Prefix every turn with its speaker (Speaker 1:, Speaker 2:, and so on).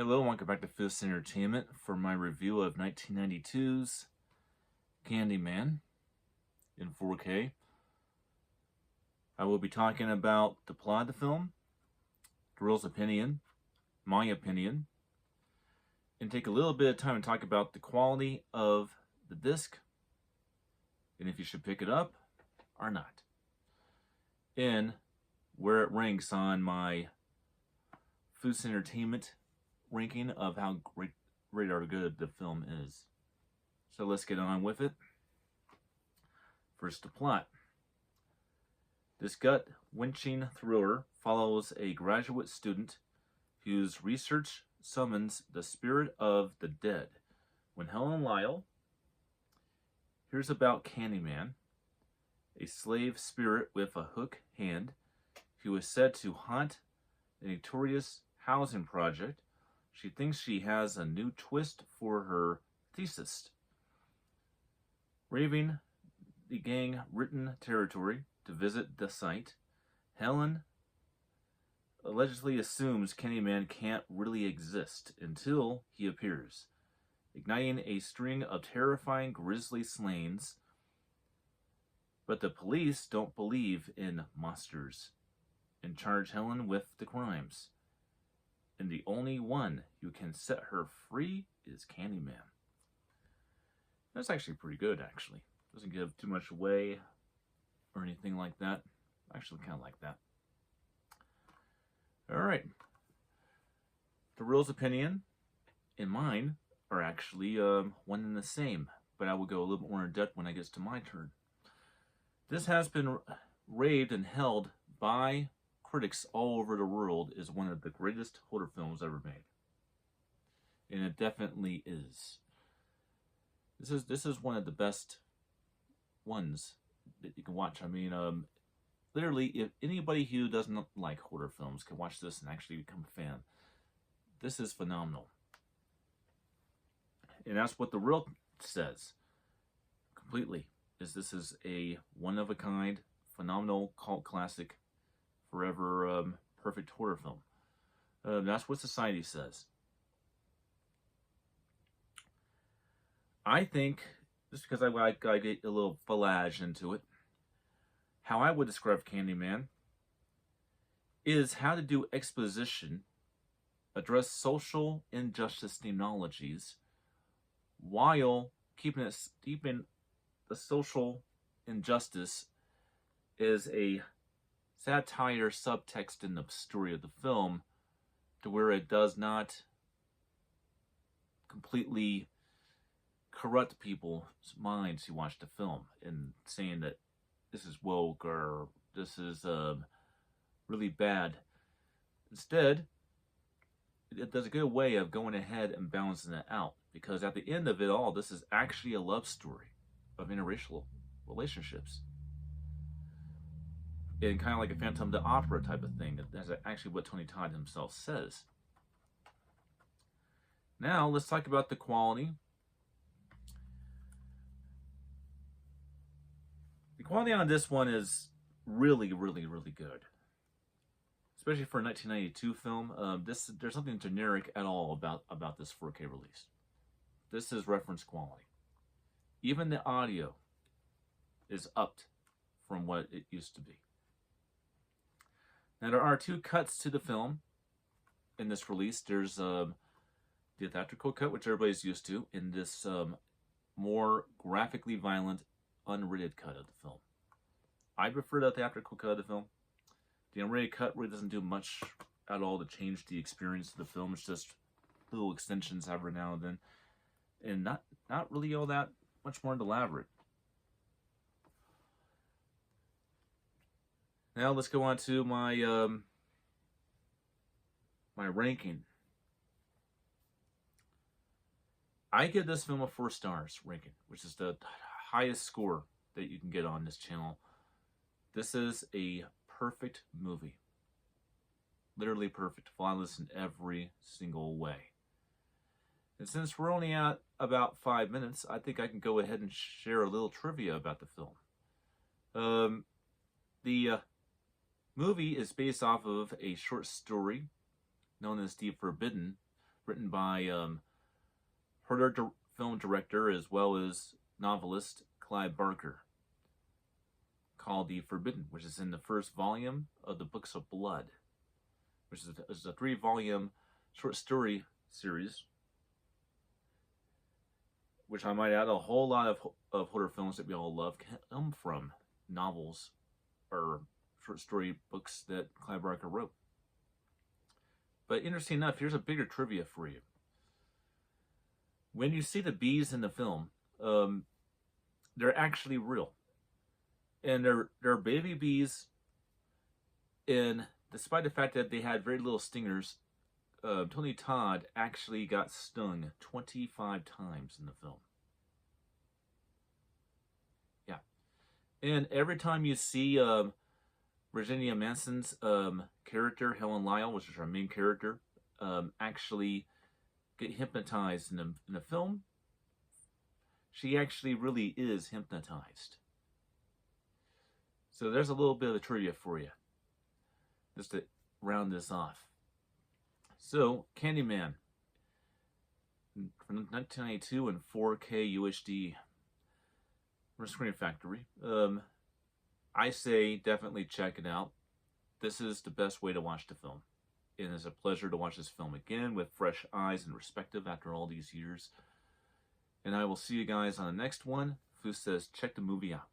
Speaker 1: Hello, welcome back to Fist Entertainment for my review of 1992's Candyman in 4K. I will be talking about the plot of the film, Daryl's opinion, my opinion, and take a little bit of time to talk about the quality of the disc and if you should pick it up or not, and where it ranks on my Fist Entertainment ranking of how great or good the film is. So let's get on with it. First, the plot. This gut-wrenching thriller follows a graduate student whose research summons the spirit of the dead. When Helen Lyle hears about Candyman, a slave spirit with a hook hand who is said to haunt the notorious housing project, she thinks she has a new twist for her thesis. Raving the gang-written territory to visit the site, Helen allegedly assumes Candyman can't really exist until he appears, igniting a string of terrifying grisly slayings. But the police don't believe in monsters and charge Helen with the crimes. And the only one who can set her free is Candyman. That's actually pretty good, actually. Doesn't give too much away or anything like that. I actually kind of like that. Alright. Daryl's opinion and mine are actually one and the same, but I will go a little bit more in depth when it gets to my turn. This has been raved and held by critics all over the world is one of the greatest horror films ever made, and it definitely is. This is one of the best ones that you can watch. I mean, literally, if anybody who doesn't like horror films can watch this and actually become a fan, this is phenomenal. And that's what the world says completely. This is a one of a kind, phenomenal cult classic. Forever perfect horror film. That's what society says. I think, just because I get a little fillage into it, how I would describe Candyman is how to do exposition, address social injustice themologies, while keeping the social injustice is a satire subtext in the story of the film, to where it does not completely corrupt people's minds who watch the film and saying that this is woke or this is really bad. Instead, it does a good way of going ahead and balancing it out, because at the end of it all, this is actually a love story of interracial relationships. And kind of like a Phantom of the Opera type of thing. That's actually what Tony Todd himself says. Now, let's talk about the quality. The quality on this one is really, really, really good. Especially for a 1992 film. There's something generic at all about this 4K release. This is reference quality. Even the audio is upped from what it used to be. Now, there are two cuts to the film in this release. There's the theatrical cut, which everybody's used to, and this more graphically violent, unrated cut of the film. I prefer the theatrical cut of the film. The unrated cut really doesn't do much at all to change the experience of the film. It's just little extensions every now and then, and not really all that much more elaborate. Now let's go on to my my ranking. I give this film a 4 stars ranking, which is the highest score that you can get on this channel. This is a perfect movie. Literally perfect, flawless in every single way. And since we're only at about 5 minutes, I think I can go ahead and share a little trivia about the film. The movie is based off of a short story known as The Forbidden written by film director as well as novelist Clive Barker, called The Forbidden, which is in the first volume of the Books of Blood, which is a 3-volume short story series, which I might add, a whole lot of horror films that we all love come from novels or short story books that Clive Barker wrote. But interesting enough, here's a bigger trivia for you. When you see the bees in the film, they're actually real. And they're baby bees, and despite the fact that they had very little stingers, Tony Todd actually got stung 25 times in the film. Yeah. And every time you see Virginia Manson's character, Helen Lyle, which is our main character, actually get hypnotized in the film, she actually really is hypnotized. So there's a little bit of the trivia for you, just to round this off. So, Candyman, from 1992 in 4K UHD from Screen Factory. I say definitely check it out. This is the best way to watch the film. And it's a pleasure to watch this film again with fresh eyes and perspective after all these years. And I will see you guys on the next one. Who says check the movie out.